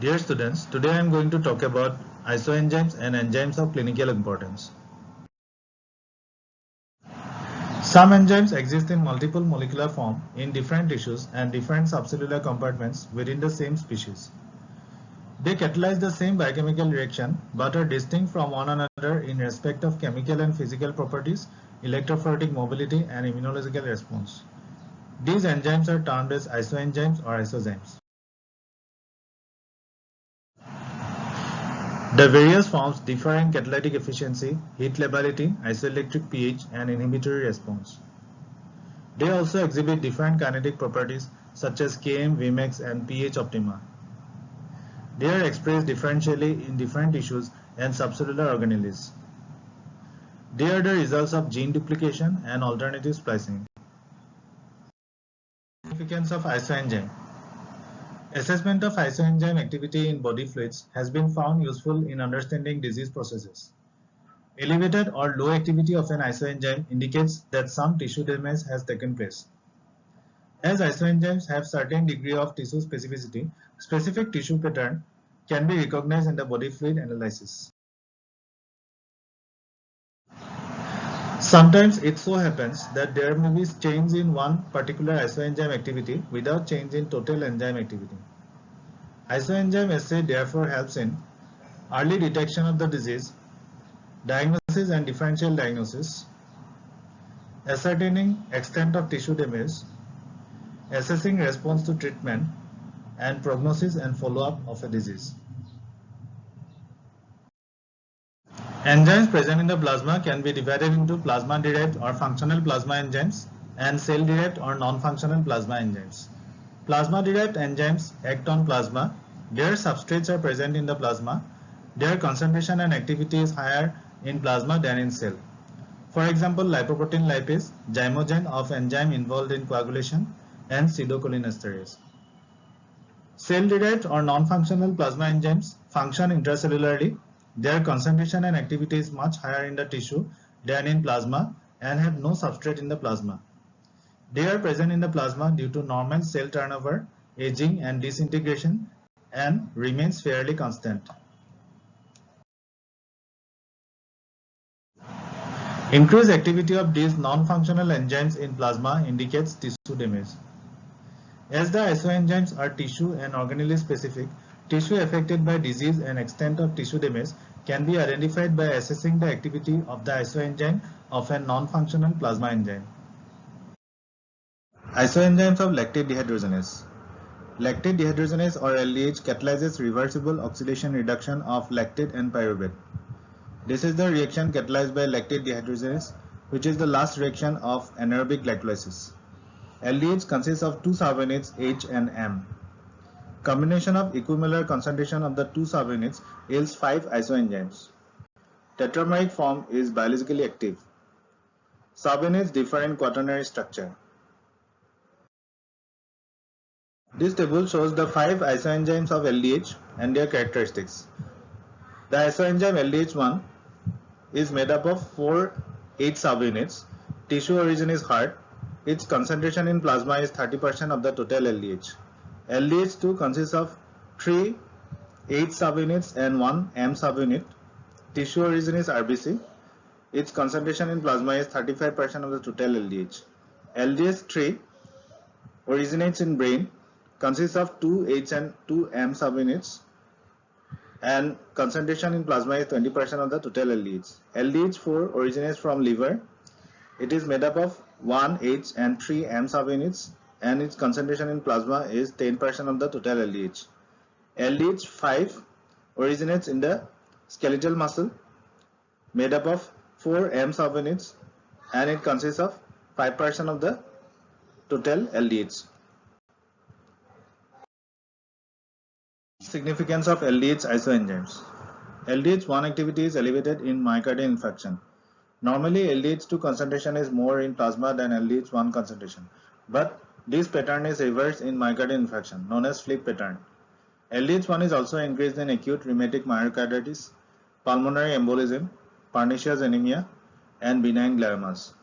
Dear students, today I am going to talk about isoenzymes and enzymes of clinical importance. Some enzymes exist in multiple molecular form in different tissues and different subcellular compartments within the same species. They catalyze the same biochemical reaction but are distinct from one another in respect of chemical and physical properties, electrophoretic mobility, and immunological response. These enzymes are termed as isoenzymes or isozymes. The various forms differ in catalytic efficiency, heat lability, isoelectric pH, and inhibitory response. They also exhibit different kinetic properties such as Km, Vmax, and pH optima. They are expressed differentially in different tissues and subcellular organelles. They are the results of gene duplication and alternative splicing. Significance of isoenzyme. Assessment of isoenzyme activity in body fluids has been found useful in understanding disease processes. Elevated or low activity of an isoenzyme indicates that some tissue damage has taken place. As isoenzymes have certain degree of tissue specificity, specific tissue pattern can be recognized in the body fluid analysis. Sometimes it so happens that there may be change in one particular isoenzyme activity without change in total enzyme activity. Isoenzyme assay therefore helps in early detection of the disease, diagnosis and differential diagnosis, ascertaining extent of tissue damage, assessing response to treatment, and prognosis and follow-up of a disease. Enzymes present in the plasma can be divided into plasma-derived or functional plasma enzymes and cell-derived or non-functional plasma enzymes. Plasma-derived enzymes act on plasma. Their substrates are present in the plasma. Their concentration and activity is higher in plasma than in cell. For example, lipoprotein lipase, zymogen of enzyme involved in coagulation, and pseudocholinesterase. Cell-derived or non-functional plasma enzymes function intracellularly. Their concentration and activity is much higher in the tissue than in plasma and have no substrate in the plasma. They are present in the plasma due to normal cell turnover, aging, and disintegration and remains fairly constant. Increased activity of these non-functional enzymes in plasma indicates tissue damage. As the isoenzymes are tissue and organelle specific, tissue affected by disease and extent of tissue damage can be identified by assessing the activity of the isoenzyme of a non-functional plasma enzyme. Isoenzymes of lactate dehydrogenase. Lactate dehydrogenase or LDH catalyzes reversible oxidation reduction of lactate and pyruvate. This is the reaction catalyzed by lactate dehydrogenase, which is the last reaction of anaerobic glycolysis. LDH consists of two subunits H and M. Combination of equimolar concentration of the two subunits yields 5 isoenzymes. Tetrameric form is biologically active. Subunits differ in quaternary structure. This table shows the 5 isoenzymes of LDH and their characteristics. The isoenzyme LDH1 is made up of 4 H subunits. Tissue origin is heart. Its concentration in plasma is 30% of the total LDH. LDH2 consists of 3 H subunits and 1 M subunit. Tissue origin is RBC. Its concentration in plasma is 35% of the total LDH. LDH3 originates in brain, consists of 2 H and 2 M subunits, and concentration in plasma is 20% of the total LDH. LDH4 originates from liver. It is made up of 1 H and 3 M subunits, and its concentration in plasma is 10% of the total LDH. LDH5 originates in the skeletal muscle, made up of 4 M subunits, and it consists of 5% of the total LDH. Significance of LDH isoenzymes. LDH1 activity is elevated in myocardial infarction. Normally, LDH2 concentration is more in plasma than LDH1 concentration, but this pattern is reversed in myocardial infarction, known as flip pattern. LDH1 is also increased in acute rheumatic myocarditis, pulmonary embolism, pernicious anemia, and benign gliomas.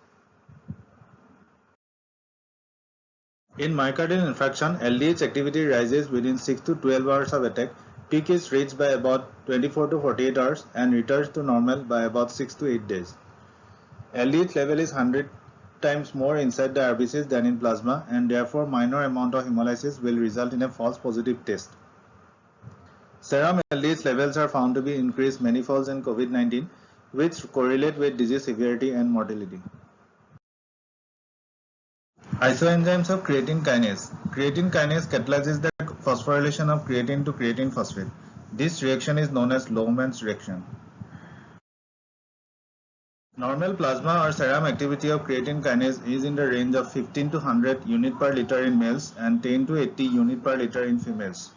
In myocardial infarction, LDH activity rises within 6 to 12 hours of attack Peak is reached by about 24 to 48 hours and returns to normal by about 6 to 8 days. LDH level is 100 times more inside the RBCs than in plasma, and therefore minor amount of hemolysis will result in a false positive test. Serum LDH levels are found to be increased manifolds in COVID-19, which correlate with disease severity and mortality. Isoenzymes of creatine kinase. Creatine kinase catalyzes the phosphorylation of creatine to creatine phosphate. This reaction is known as Lohmann's reaction. Normal plasma or serum activity of creatine kinase is in the range of 15 to 100 unit per liter in males and 10 to 80 unit per liter in females.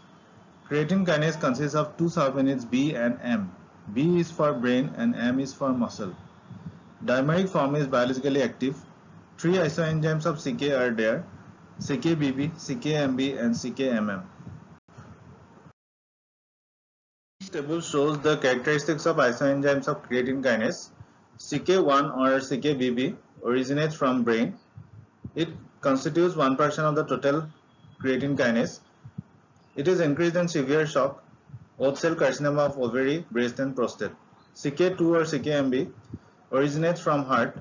Creatine kinase consists of two subunits B and M. B is for brain and M is for muscle. Dimeric form is biologically active. Three isoenzymes of CK are there: CKBB, CKMB and CKMM. This table shows the characteristics of isoenzymes of creatine kinase. CK1 or CKBB originates from brain. It constitutes 1% of the total creatine kinase. It is increased in severe shock, oat cell carcinoma of ovary, breast and prostate. CK2 or CKMB originates from heart.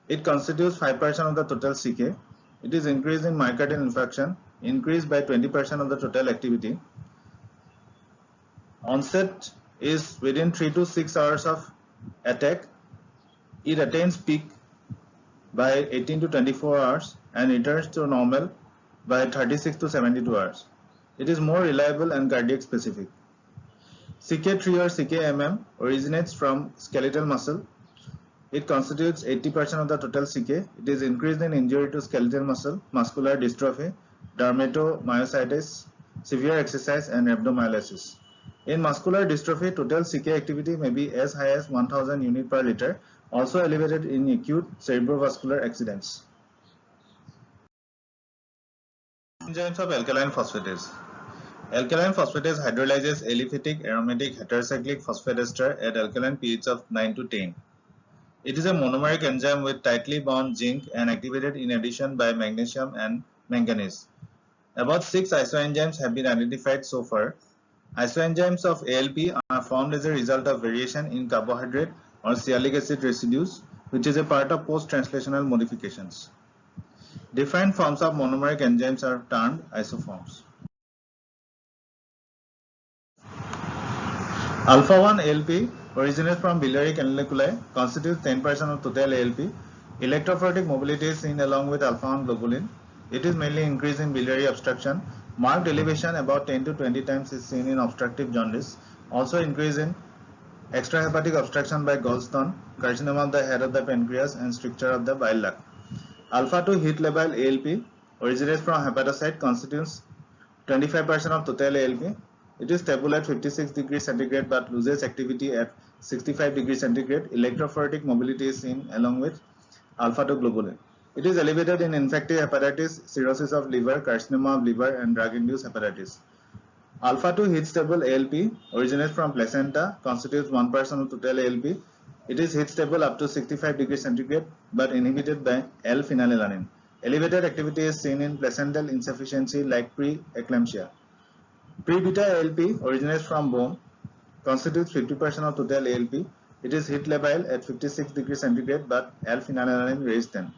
It constitutes 5% of the total CK. It is increased in myocardial infarction, increased by 20% of the total activity. Onset is within 3 to 6 hours of attack. It attains peak by 18 to 24 hours and returns to normal by 36 to 72 hours. It is more reliable and cardiac specific. CK3 or CKMM originates from skeletal muscle. It constitutes 80% of the total CK. It is increased in injury to skeletal muscle, muscular dystrophy, dermatomyositis, severe exercise and rhabdomyolysis. In muscular dystrophy, total CK activity may be as high as 1000 unit per liter, also elevated in acute cerebrovascular accidents. Enzymes of alkaline phosphatase. Alkaline phosphatase hydrolyzes aliphatic aromatic heterocyclic phosphatester at alkaline pH of 9 to 10. It is a monomeric enzyme with tightly bound zinc and activated in addition by magnesium and manganese. About 6 isoenzymes have been identified so far. Isoenzymes of ALP are formed as a result of variation in carbohydrate or sialic acid residues, which is a part of post-translational modifications. Different forms of monomeric enzymes are termed isoforms. Alpha-1 ALP originates from biliary canaliculi, constitutes 10% of total ALP. Electrophoretic mobility is seen along with alpha-1 globulin. It is mainly increased in biliary obstruction. Marked elevation about 10 to 20 times is seen in obstructive jaundice. Also increase in extrahepatic obstruction by gallstone, carcinoma of the head of the pancreas and stricture of the bile duct. Alpha-2 heat labile ALP originates from hepatocyte, constitutes 25% of total ALP. It is stable at 56 degrees centigrade but loses activity at 65 degrees centigrade. Electrophoretic mobility is seen along with alpha-2 globulin. It is elevated in infective hepatitis, cirrhosis of liver, carcinoma of liver and drug-induced hepatitis. Alpha-2 heat stable ALP originates from placenta, constitutes 1% of total ALP. It is heat stable up to 65 degrees centigrade but inhibited by L-phenylalanine. Elevated activity is seen in placental insufficiency like pre-eclampsia. Pre-beta ALP originates from bone, constitutes 50% of total ALP. It is heat labile at 56 degrees centigrade but L-phenylalanine raised 10.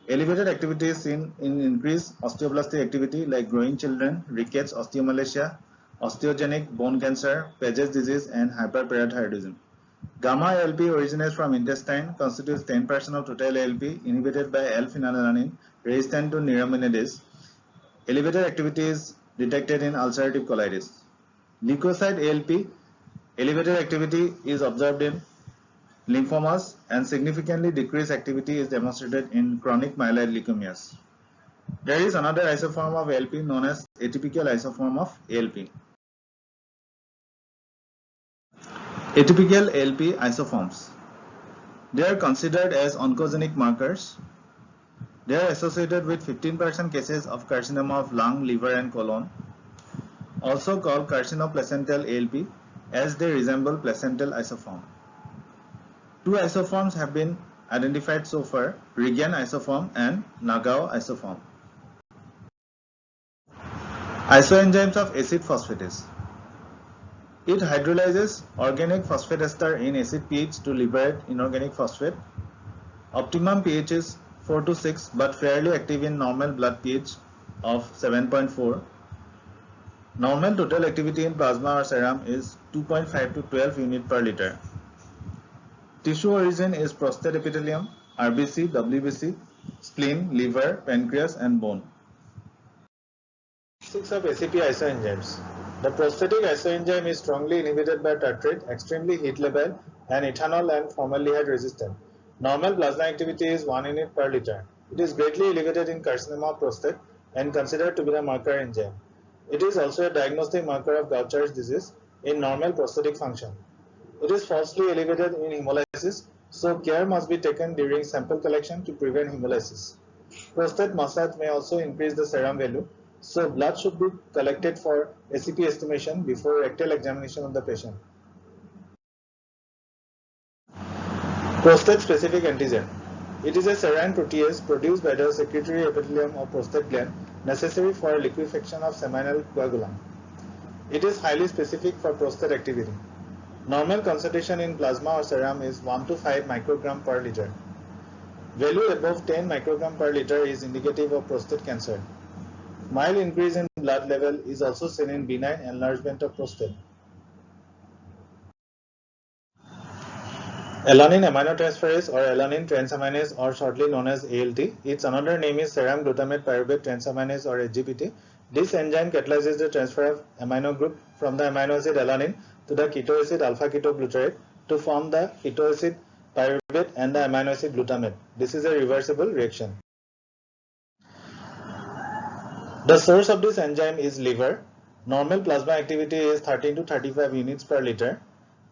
Elevated activity is seen in increased osteoblastic activity like growing children, rickets, osteomalacia, osteogenic bone cancer, Paget's disease and hyperparathyroidism. Gamma ALP originates from intestine, constitutes 10% of total ALP, inhibited by L-phenylalanine, raised 10 to neuraminidase. Elevated activity is detected in ulcerative colitis. Leukocyte ALP, elevated activity is observed in lymphomas and significantly decreased activity is demonstrated in chronic myeloid leukemias. There is another isoform of ALP known as atypical isoform of ALP. Atypical ALP isoforms. They are considered as oncogenic markers. They are associated with 15% cases of carcinoma of lung, liver and colon, also called carcinoplacental ALP, as they resemble placental isoform. Two isoforms have been identified so far, Regan isoform and Nagao isoform. Isoenzymes of acid phosphatase. It hydrolyzes organic phosphate ester in acid pH to liberate inorganic phosphate. Optimum pH is 4 to 6 but fairly active in normal blood pH of 7.4. Normal total activity in plasma or serum is 2.5 to 12 unit per liter. Tissue origin is prostate epithelium, RBC, WBC, spleen, liver, pancreas and bone. 6 of ACP isoenzymes. The prostatic isoenzyme is strongly inhibited by tartrate, extremely heat labile, and ethanol and formaldehyde resistant. Normal plasma activity is 1 unit per liter. It is greatly elevated in carcinoma of prostate and considered to be the marker enzyme. It is also a diagnostic marker of Gaucher's disease in normal prostatic function. It is falsely elevated in hemolysis, so care must be taken during sample collection to prevent hemolysis. Prostate massage may also increase the serum value, so blood should be collected for ACP estimation before rectal examination of the patient. Prostate specific antigen. It is a serine protease produced by the secretory epithelium of prostate gland necessary for liquefaction of seminal coagulum. It is highly specific for prostate activity. Normal concentration in plasma or serum is 1 to 5 microgram per liter. Value above 10 microgram per liter is indicative of prostate cancer. Mild increase in blood level is also seen in benign enlargement of prostate. Alanine aminotransferase or alanine transaminase or shortly known as ALT. Its another name is serum glutamate pyruvate transaminase or SGPT. This enzyme catalyzes the transfer of amino group from the amino acid alanine to the keto acid alpha ketoglutarate to form the keto acid pyruvate and the amino acid glutamate. This is a reversible reaction. The source of this enzyme is liver. Normal plasma activity is 13 to 35 units per liter.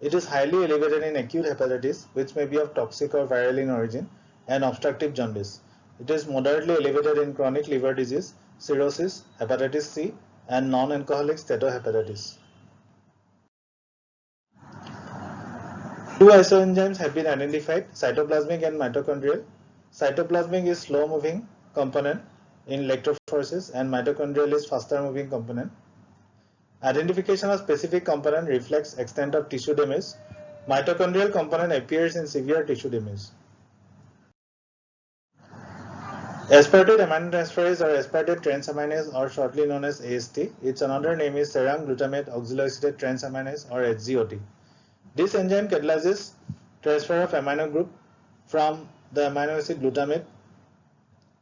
It is highly elevated in acute hepatitis, which may be of toxic or viral in origin, and obstructive jaundice. It is moderately elevated in chronic liver disease, cirrhosis, hepatitis C, and non-alcoholic steatohepatitis. Two isoenzymes have been identified, cytoplasmic and mitochondrial. Cytoplasmic is slow-moving component in electrophoresis and mitochondrial is faster-moving component. Identification of specific component reflects extent of tissue damage. Mitochondrial component appears in severe tissue damage. Aspartate aminotransferase or aspartate transaminase or shortly known as AST. Its another name is serum glutamate oxaloacetate transaminase or SGOT. This enzyme catalyzes transfer of amino group from the amino acid glutamate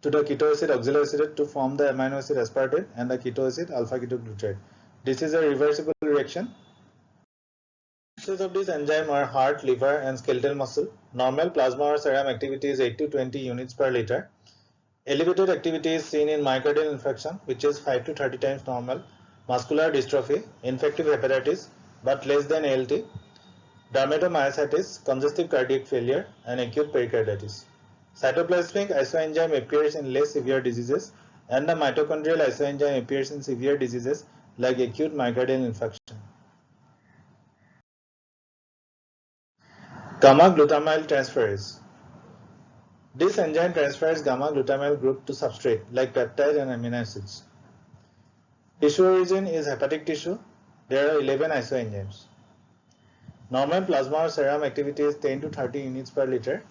to the keto acid oxaloacetate to form the amino acid aspartate and the keto acid alpha ketoglutarate. This is a reversible reaction. Sources of this enzyme are heart, liver, and skeletal muscle. Normal plasma or serum activity is 8 to 20 units per liter. Elevated activity is seen in myocardial infarction, which is 5 to 30 times normal, muscular dystrophy, infective hepatitis, but less than ALT, dermatomyositis, congestive cardiac failure, and acute pericarditis. Cytoplasmic isoenzyme appears in less severe diseases, and the mitochondrial isoenzyme appears in severe diseases like acute myocardial infarction. Gamma glutamyl transferase. This enzyme transfers gamma glutamyl group to substrate like peptide and amino acids. Tissue origin is hepatic tissue. There are 11 isoenzymes. Normal plasma or serum activity is 10 to 30 units per liter.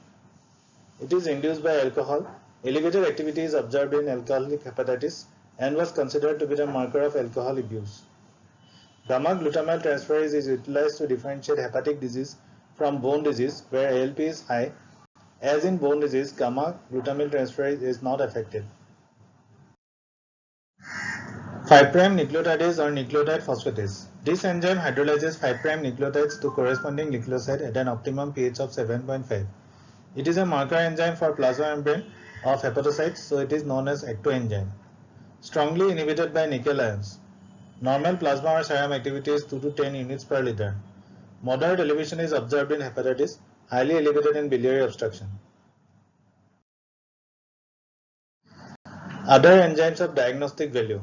It is induced by alcohol. Elevated activity is observed in alcoholic hepatitis and was considered to be the marker of alcohol abuse. Gamma glutamyl transferase is utilized to differentiate hepatic disease from bone disease where ALP is high. As in bone disease, gamma glutamyl transferase is not affected. 5' nucleotidase or nucleotide phosphatase. This enzyme hydrolyzes 5' nucleotides to corresponding nucleoside at an optimum pH of 7.5. It is a marker enzyme for plasma membrane of hepatocytes, so it is known as ectoenzyme. Strongly inhibited by nickel ions. Normal plasma or serum activity is 2 to 10 units per liter. Moderate elevation is observed in hepatitis, highly elevated in biliary obstruction. Other enzymes of diagnostic value.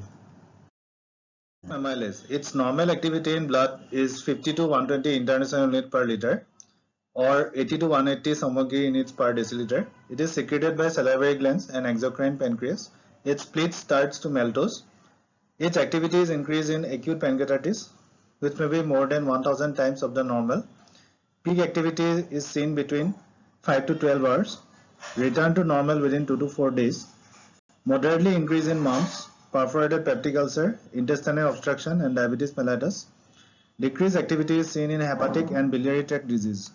Amylase. Its normal activity in blood is 50 to 120 international units per liter or 80 to 180 Somogyi units per deciliter. It is secreted by salivary glands and exocrine pancreas. It splits starch to maltose. Its activity is increased in acute pancreatitis. which may be more than 1000 times of the normal. Peak activity is seen between 5 to 12 hours. Return to normal within 2 to 4 days. Moderately increase in mumps, perforated peptic ulcer, intestinal obstruction, and diabetes mellitus. Decreased activity is seen in hepatic and biliary tract disease.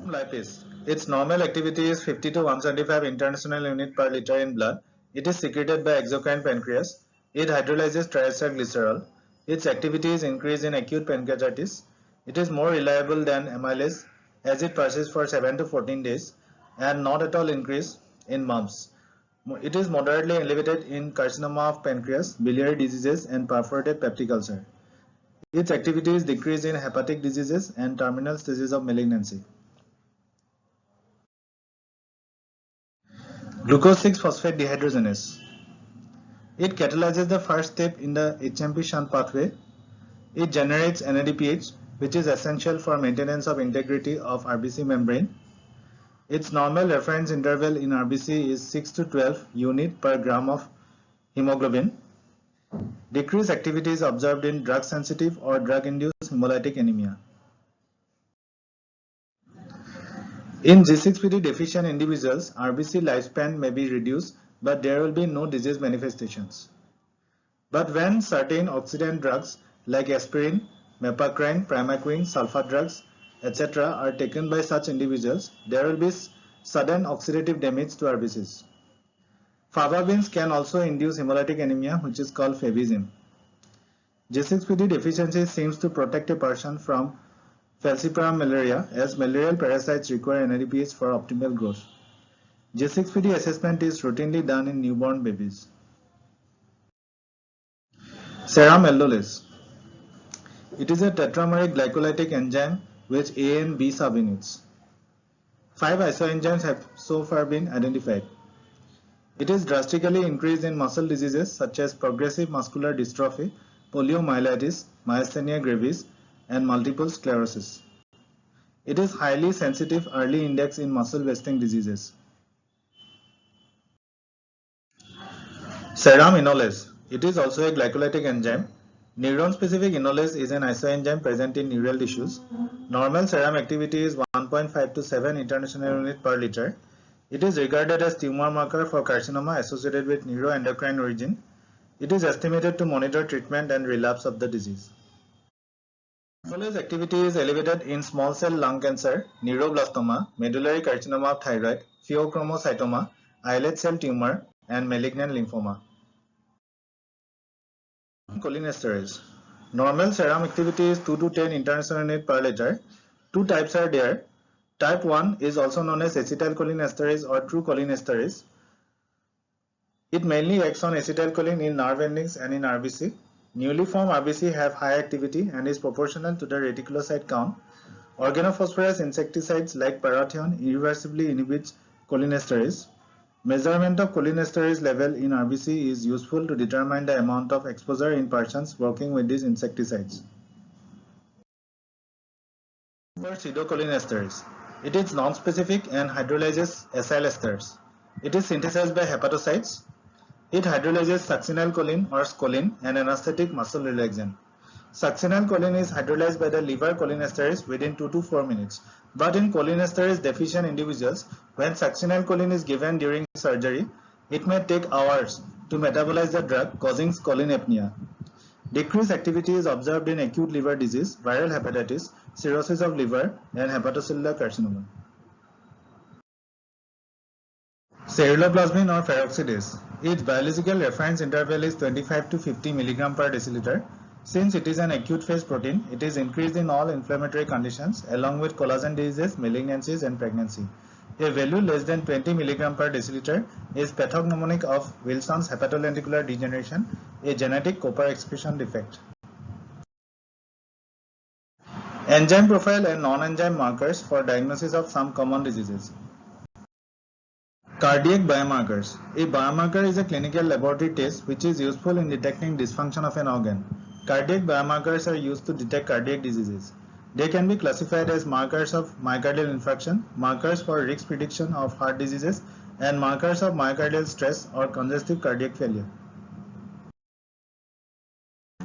Lipase. Its normal activity is 50 to 175 international unit per liter in blood. It is secreted by exocrine pancreas. It hydrolyzes triacylglycerol. Its activity is increased in acute pancreatitis. It is more reliable than amylase as it persists for 7 to 14 days and not at all increased in mumps. It is moderately elevated in carcinoma of pancreas, biliary diseases, and perforated peptic ulcer. Its activity is decreased in hepatic diseases and terminal stages of malignancy. Glucose 6-phosphate dehydrogenase. It catalyzes the first step in the HMP shunt pathway. It generates NADPH, which is essential for maintenance of integrity of RBC membrane. Its normal reference interval in RBC is 6 to 12 unit per gram of hemoglobin. Decreased activity is observed in drug-sensitive or drug-induced hemolytic anemia. In G6PD deficient individuals, RBC lifespan may be reduced, but there will be no disease manifestations. But when certain oxidant drugs like aspirin, mepacrine, primaquine, sulfa drugs, etc. are taken by such individuals, there will be sudden oxidative damage to RBCs. Fababins can also induce hemolytic anemia, which is called favism. G6PD deficiency seems to protect a person from falciparum malaria, as malarial parasites require NADPH for optimal growth. G6PD assessment is routinely done in newborn babies. Serum aldolase. It is a tetrameric glycolytic enzyme with A and B subunits. 5 isoenzymes have so far been identified. It is drastically increased in muscle diseases such as progressive muscular dystrophy, poliomyelitis, myasthenia gravis, and multiple sclerosis. It is highly sensitive early index in muscle wasting diseases. Serum enolase. It is also a glycolytic enzyme. Neuron-specific enolase is an isoenzyme present in neural tissues. Normal serum activity is 1.5 to 7 international unit per liter. It is regarded as tumor marker for carcinoma associated with neuroendocrine origin. It is estimated to monitor treatment and relapse of the disease. Enolase activity is elevated in small cell lung cancer, neuroblastoma, medullary carcinoma of thyroid, pheochromocytoma, islet cell tumor, and malignant lymphoma. Cholinesterase. Normal serum activity is 2 to 10 international unit per liter. Two types are there. Type 1 is also known as acetylcholinesterase or true cholinesterase. It mainly acts on acetylcholine in nerve endings and in RBC. Newly formed RBC have high activity and is proportional to the reticulocyte count. Organophosphorus insecticides like parathion irreversibly inhibits cholinesterase. Measurement of cholinesterase level in RBC is useful to determine the amount of exposure in persons working with these insecticides. For pseudocholinesterase, it is non-specific and hydrolyzes acyl esters. It is synthesized by hepatocytes. It hydrolyzes succinylcholine or scoline, an anesthetic muscle relaxant. Succinylcholine is hydrolyzed by the liver cholinesterase within 2 to 4 minutes. But in cholinesterase deficient individuals, when succinylcholine is given during surgery, it may take hours to metabolize the drug, causing scoline apnea. Decreased activity is observed in acute liver disease, viral hepatitis, cirrhosis of liver, and hepatocellular carcinoma. Ceruloplasmin or peroxidase. Its biological reference interval is 25 to 50 mg per deciliter. Since it is an acute phase protein, it is increased in all inflammatory conditions along with collagen diseases, malignancies, and pregnancy. A value less than 20 mg per deciliter is pathognomonic of Wilson's hepatolenticular degeneration, a genetic copper expression defect. Enzyme profile and non-enzyme markers for diagnosis of some common diseases. Cardiac biomarkers. A biomarker is a clinical laboratory test which is useful in detecting dysfunction of an organ. Cardiac biomarkers are used to detect cardiac diseases. They can be classified as markers of myocardial infarction, markers for risk prediction of heart diseases, and markers of myocardial stress or congestive cardiac failure.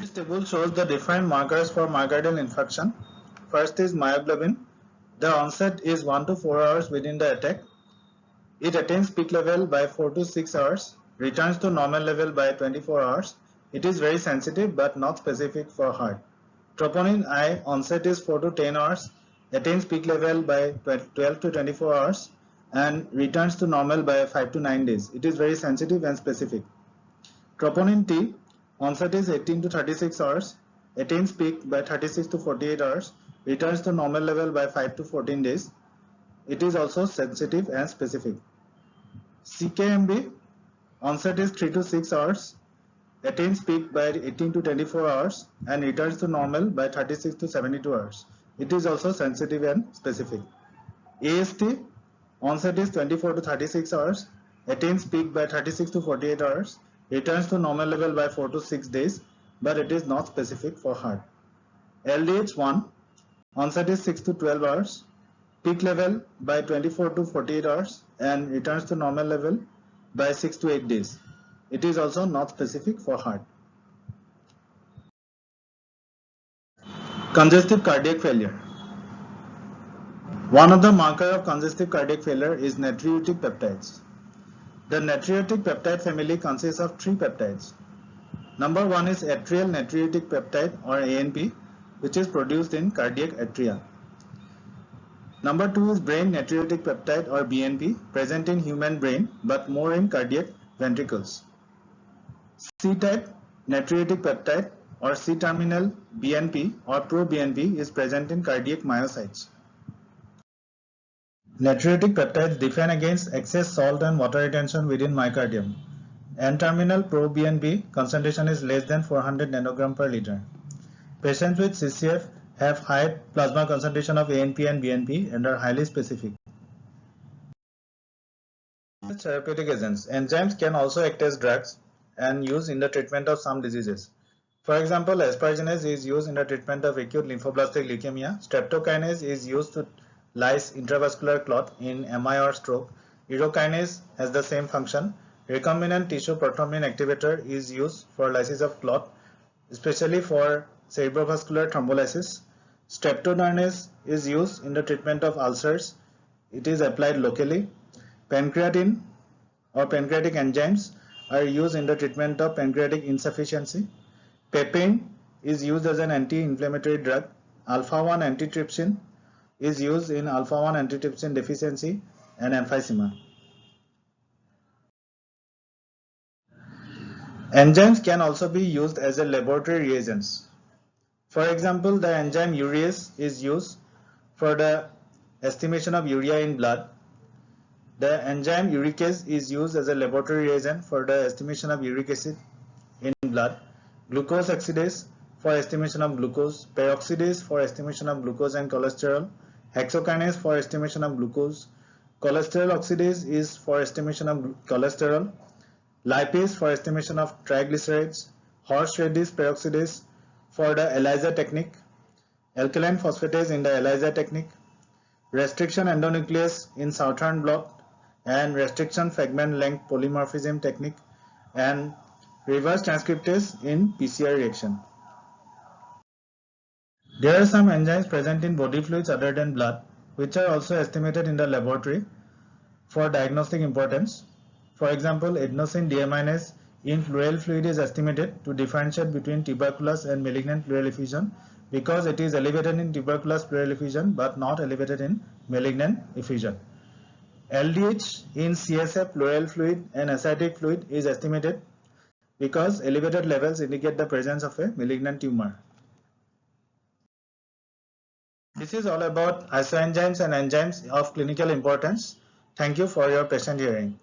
This table shows the different markers for myocardial infarction. First is myoglobin. The onset is 1 to 4 hours within the attack. It attains peak level by 4 to 6 hours, returns to normal level by 24 hours. It is very sensitive but not specific for heart. Troponin I onset is 4 to 10 hours, attains peak level by 12 to 24 hours and returns to normal by 5 to 9 days. It is very sensitive and specific. Troponin T onset is 18 to 36 hours, attains peak by 36 to 48 hours, returns to normal level by 5 to 14 days. It is also sensitive and specific. CKMB onset is 3 to 6 hours, attains peak by 18 to 24 hours and returns to normal by 36 to 72 hours. It is also sensitive and specific. AST onset is 24 to 36 hours, attains peak by 36 to 48 hours, returns to normal level by 4 to 6 days, but it is not specific for heart. LDH1 onset is 6 to 12 hours, peak level by 24 to 48 hours and returns to normal level by 6 to 8 days. It is also not specific for heart. Congestive cardiac failure. One of the markers of congestive cardiac failure is natriuretic peptides. The natriuretic peptide family consists of 3 peptides. Number 1 is atrial natriuretic peptide or ANP, which is produced in cardiac atria. Number 2 is brain natriuretic peptide or BNP, present in human brain but more in cardiac ventricles. C-type natriuretic peptide or C-terminal BNP or pro-BNP is present in cardiac myocytes. Natriuretic peptides defend against excess salt and water retention within myocardium. N-terminal pro-BNP concentration is less than 400 nanogram per liter. Patients with CCF have high plasma concentration of ANP and BNP and are highly specific. Therapeutic agents. Enzymes can also act as drugs and used in the treatment of some diseases. For example, asparaginase is used in the treatment of acute lymphoblastic leukemia. Streptokinase is used to lyse intravascular clot in MI or stroke. Urokinase has the same function. Recombinant tissue prothrombin activator is used for lysis of clot, especially for cerebrovascular thrombolysis. Streptokinase is used in the treatment of ulcers. It is applied locally. Pancreatin or pancreatic enzymes are used in the treatment of pancreatic insufficiency. Papain is used as an anti-inflammatory drug. Alpha-1 antitrypsin is used in alpha-1 antitrypsin deficiency and emphysema. Enzymes can also be used as a laboratory reagents. For example, the enzyme urease is used for the estimation of urea in blood. The enzyme uricase is used as a laboratory reagent for the estimation of uric acid in blood. Glucose oxidase for estimation of glucose. Peroxidase for estimation of glucose and cholesterol. Hexokinase for estimation of glucose. Cholesterol oxidase is for estimation of cholesterol. Lipase for estimation of triglycerides. Horseradish peroxidase for the ELISA technique. Alkaline phosphatase in the ELISA technique. Restriction endonuclease in southern blot and restriction fragment length polymorphism technique, and reverse transcriptase in PCR reaction. There are some enzymes present in body fluids other than blood, which are also estimated in the laboratory for diagnostic importance. For example, adenosine deaminase in pleural fluid is estimated to differentiate between tuberculous and malignant pleural effusion because it is elevated in tuberculous pleural effusion but not elevated in malignant effusion. LDH in CSF, pleural fluid and ascitic fluid is estimated because elevated levels indicate the presence of a malignant tumor. This is all about isoenzymes and enzymes of clinical importance. Thank you for your patient hearing.